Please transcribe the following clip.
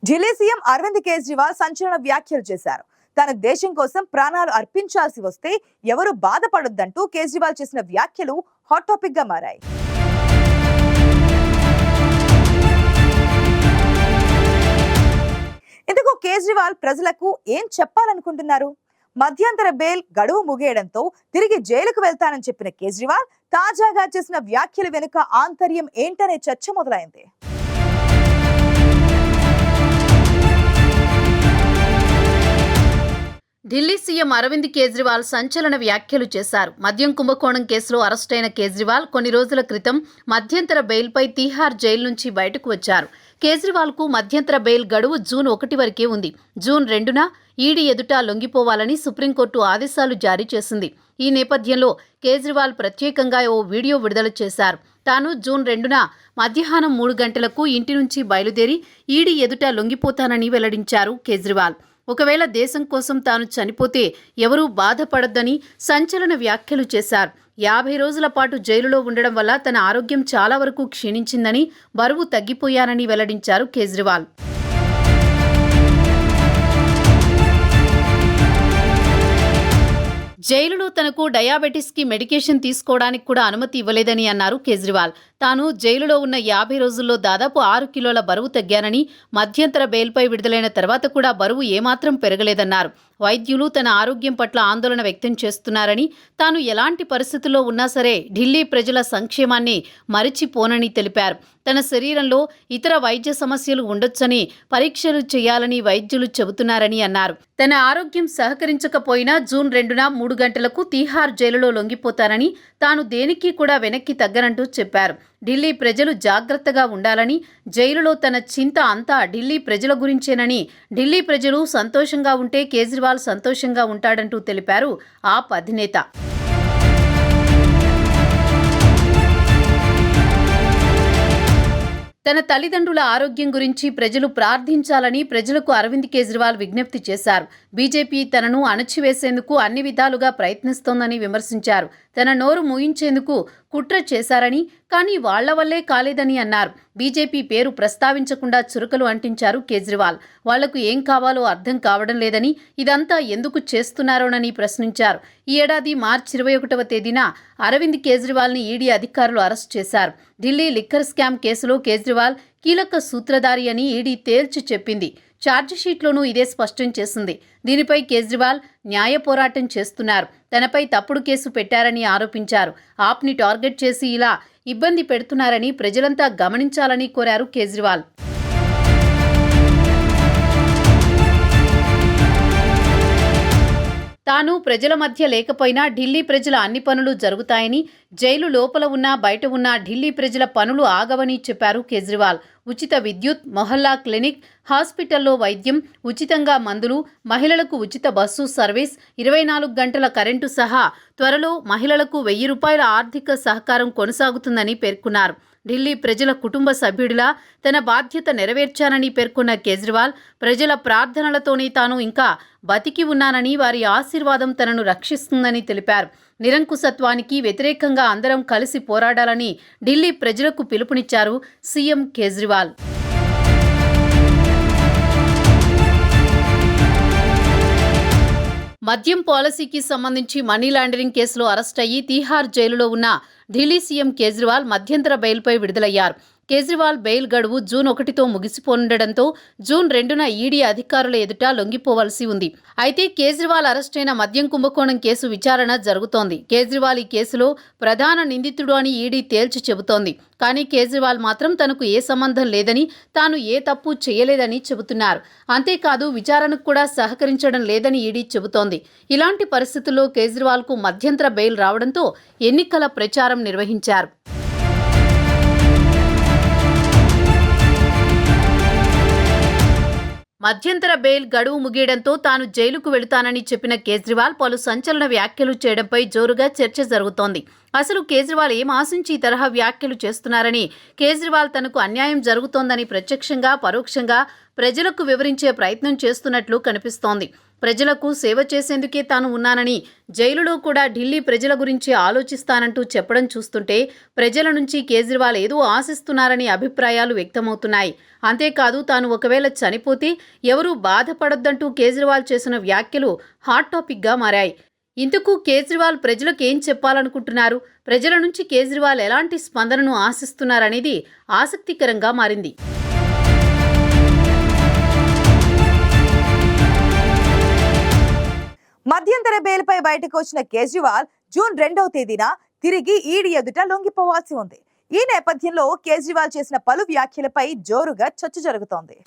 Delhi CM Arvind Kejriwal సంచలన వ్యాఖ్యలు చేశారు. తన దేశం కోసం ప్రాణాలు అర్పించాల్సి వస్తే ఎవరు బాధపడొద్దంటూ కేజ్రీవాల్ చేసిన వ్యాఖ్యలు హాట్ టాపిక్ గా మారాయి. ఇందుకు కేజ్రీవాల్ ప్రజలకు ఏం చెప్పాలనుకుంటున్నారు? మధ్యంతర బెయిల్ గడువు ముగియడంతో తిరిగి జైలుకు వెళ్తానని చెప్పిన కేజ్రీవాల్ తాజాగా చేసిన వ్యాఖ్యల వెనుక ఆంతర్యం ఏంటనే చర్చ మొదలైంది. ఢిల్లీ సీఎం అరవింద్ కేజ్రీవాల్ సంచలన వ్యాఖ్యలు చేశారు. మద్యం కుంభకోణం కేసులో అరెస్టైన కేజ్రీవాల్ కొన్ని రోజుల క్రితం మధ్యంతర బెయిల్పై తీహార్ జైలు నుంచి బయటకు వచ్చారు. కేజ్రీవాల్కు మధ్యంతర బెయిల్ గడువు జూన్ 1 వరకే ఉంది. జూన్ 2న ఈడీ ఎదుట లొంగిపోవాలని సుప్రీంకోర్టు ఆదేశాలు జారీ చేసింది. ఈ నేపథ్యంలో కేజ్రీవాల్ ప్రత్యేకంగా ఓ వీడియో విడుదల చేశారు. తాను జూన్ 2న మధ్యాహ్నం 3 గంటలకు ఇంటి నుంచి బయలుదేరి ఈడీ ఎదుట లొంగిపోతానని వెల్లడించారు కేజ్రీవాల్. ఒకవేళ దేశం కోసం తాను చనిపోతే ఎవరూ బాధపడొద్దని సంచలన వ్యాఖ్యలు చేశారు. 50 రోజుల పాటు జైలులో ఉండడం వల్ల తన ఆరోగ్యం చాలా వరకు క్షీణించిందని, బరువు తగ్గిపోయానని వెల్లడించారు కేజ్రీవాల్. జైలులో తనకు డయాబెటిస్కి మెడికేషన్ తీసుకోవడానికి కూడా అనుమతి ఇవ్వలేదని అన్నారు కేజ్రీవాల్. తాను జైలులో ఉన్న 50 రోజుల్లో దాదాపు 6 కిలోల బరువు తగ్గానని, మధ్యంతర బెయిల్పై విడుదలైన తర్వాత కూడా బరువు ఏమాత్రం పెరగలేదన్నారు. వైద్యులు తన ఆరోగ్యం పట్ల ఆందోళన వ్యక్తం చేస్తున్నారని, తాను ఎలాంటి పరిస్థితుల్లో ఉన్నా సరే ఢిల్లీ ప్రజల సంక్షేమాన్ని మరిచిపోనని తెలిపారు. తన శరీరంలో ఇతర వైద్య సమస్యలు ఉండొచ్చని, పరీక్షలు చేయాలని వైద్యులు చెబుతున్నారని అన్నారు. తన ఆరోగ్యం సహకరించకపోయినా జూన్ 2న 3 గంటలకు తీహార్ జైలులో లొంగిపోతానని, తాను దేనికి కూడా వెనక్కి తగ్గనంటూ చెప్పారు. ఢిల్లీ ప్రజలు జాగ్రత్తగా ఉండాలని, జైలులో తన చింత అంతా ఢిల్లీ ప్రజల గురించేనని, ఢిల్లీ ప్రజలు సంతోషంగా ఉంటే కేజ్రీవాల్ సంతోషంగా ఉంటాడంటూ తెలిపారు ఆప్ అధినేత. తన తల్లిదండ్రుల ఆరోగ్యం గురించి ప్రజలు ప్రార్థించాలని ప్రజలకు అరవింద్ కేజ్రీవాల్ విజ్ఞప్తి చేశారు. బీజేపీ తనను అణచివేసేందుకు అన్ని విధాలుగా ప్రయత్నిస్తోందని విమర్శించారు. తన నోరు మూయించేందుకు కుట్ర చేశారని, కానీ వాళ్ల వల్లే కాలేదని అన్నారు. బీజేపీ పేరు ప్రస్తావించకుండా చురకలు అంటించారు కేజ్రీవాల్. వాళ్లకు ఏం కావాలో అర్థం కావడం లేదని, ఇదంతా ఎందుకు చేస్తున్నారోనని ప్రశ్నించారు. ఈ ఏడాది మార్చి 21వ తేదీన అరవింద్ కేజ్రీవాల్ని ఈడీ అధికారులు అరెస్ట్ చేశారు. ఢిల్లీ లిక్కర్ స్కామ్ కేసులో కేజ్రీవాల్ కీలక సూత్రధారి అని ఈడీ తేల్చి చెప్పింది. ఛార్జిషీట్లోనూ ఇదే స్పష్టం చేసింది. దీనిపై కేజ్రీవాల్ న్యాయ పోరాటం చేస్తున్నారు. తనపై తప్పుడు కేసు పెట్టారని ఆరోపించారు. ఆప్ని టార్గెట్ చేసి ఇలా ఇబ్బంది పెడుతున్నారని ప్రజలంతా గమనించాలని కోరారు కేజ్రీవాల్. తాను ప్రజల మధ్య లేకపోయినా ఢిల్లీ ప్రజల అన్ని పనులు జరుగుతాయని, జైలు లోపల ఉన్నా బయట ఉన్నా ఢిల్లీ ప్రజల పనులు ఆగవని చెప్పారు కేజ్రీవాల్. ఉచిత విద్యుత్, మొహల్లా క్లినిక్, హాస్పిటల్లో వైద్యం, ఉచితంగా మందులు, మహిళలకు ఉచిత బస్సు సర్వీస్, 24 గంటల కరెంటు సహా త్వరలో మహిళలకు 1000 రూపాయల ఆర్థిక సహకారం కొనసాగుతుందని పేర్కొన్నారు. ఢిల్లీ ప్రజల కుటుంబ సభ్యుడిలా తన బాధ్యత నెరవేర్చానని పేర్కొన్న కేజ్రీవాల్, ప్రజల ప్రార్థనలతోనే తాను ఇంకా బతికి ఉన్నానని, వారి ఆశీర్వాదం తనను రక్షిస్తుందని తెలిపారు. నిరంకుశత్వానికి వ్యతిరేకంగా అందరం కలిసి పోరాడాలని ఢిల్లీ ప్రజలకు పిలుపునిచ్చారు సీఎం కేజ్రీవాల్. మద్యం పాలసీకి సంబంధించి మనీ లాండరింగ్ కేసులో అరెస్ట్ అయ్యి తీహార్ జైలులో ఉన్న ఢిల్లీ సీఎం కేజ్రీవాల్ మధ్యంతర బెయిల్పై విడుదలయ్యారు. కేజ్రీవాల్ బెయిల్ గడువు జూన్ 1తో ముగిసిపోనుండటంతో జూన్ 2న ఈడీ అధికారుల ఎదుట లొంగిపోవలసి ఉంది. అయితే కేజ్రీవాల్ అరెస్టైన మద్యం కుంభకోణం కేసు విచారణ జరుగుతోంది. కేజ్రీవాల్ ఈ కేసులో ప్రధాన నిందితుడు అని ఈడీ తేల్చి చెబుతోంది. కానీ కేజ్రీవాల్ మాత్రం తనకు ఏ సంబంధం లేదని, తాను ఏ తప్పు చేయలేదని చెబుతున్నారు. అంతేకాదు విచారణకు కూడా సహకరించడం లేదని ఈడీ చెబుతోంది. ఇలాంటి పరిస్థితుల్లో కేజ్రీవాల్కు మధ్యంతర బెయిల్ రావడంతో ఎన్నికల ప్రచారం నిర్వహించారు. మధ్యంతర బెయిల్ గడువు ముగియడంతో తాను జైలుకు వెళుతానని చెప్పిన కేజ్రీవాల్ పలు సంచలన వ్యాఖ్యలు చేయడంపై జోరుగా చర్చ జరుగుతోంది. అసలు కేజ్రీవాల్ ఏం ఆశించి ఈ తరహా వ్యాఖ్యలు చేస్తున్నారని, కేజ్రీవాల్ తనకు అన్యాయం జరుగుతోందని ప్రత్యక్షంగా పరోక్షంగా ప్రజలకు వివరించే ప్రయత్నం చేస్తున్నట్లు కనిపిస్తోంది. ప్రజలకు సేవ చేసేందుకే తాను ఉన్నానని, జైలులో కూడా ఢిల్లీ ప్రజల గురించి ఆలోచిస్తానంటూ చెప్పడం చూస్తుంటే ప్రజల నుంచి కేజ్రీవాల్ ఏదో ఆశిస్తున్నారని అభిప్రాయాలు వ్యక్తమవుతున్నాయి. అంతేకాదు తాను ఒకవేళ చనిపోతే ఎవరూ బాధపడొద్దంటూ కేజ్రీవాల్ చేసిన వ్యాఖ్యలు హాట్ టాపిక్గా మారాయి. ఇందుకు కేజ్రీవాల్ ప్రజలకు ఏం చెప్పాలనుకుంటున్నారు, ప్రజల నుంచి కేజ్రీవాల్ ఎలాంటి స్పందనను ఆశిస్తున్నారనేది ఆసక్తికరంగా మారింది. మధ్యంతర బెయిల్పై బయటకు వచ్చిన కేజ్రీవాల్ జూన్ 2వ తేదీన తిరిగి ఈడీ ఎదుట లొంగిపోవాల్సి ఉంది. ఈ నేపథ్యంలో కేజ్రీవాల్ చేసిన పలు వ్యాఖ్యలపై జోరుగా చర్చ జరుగుతోంది.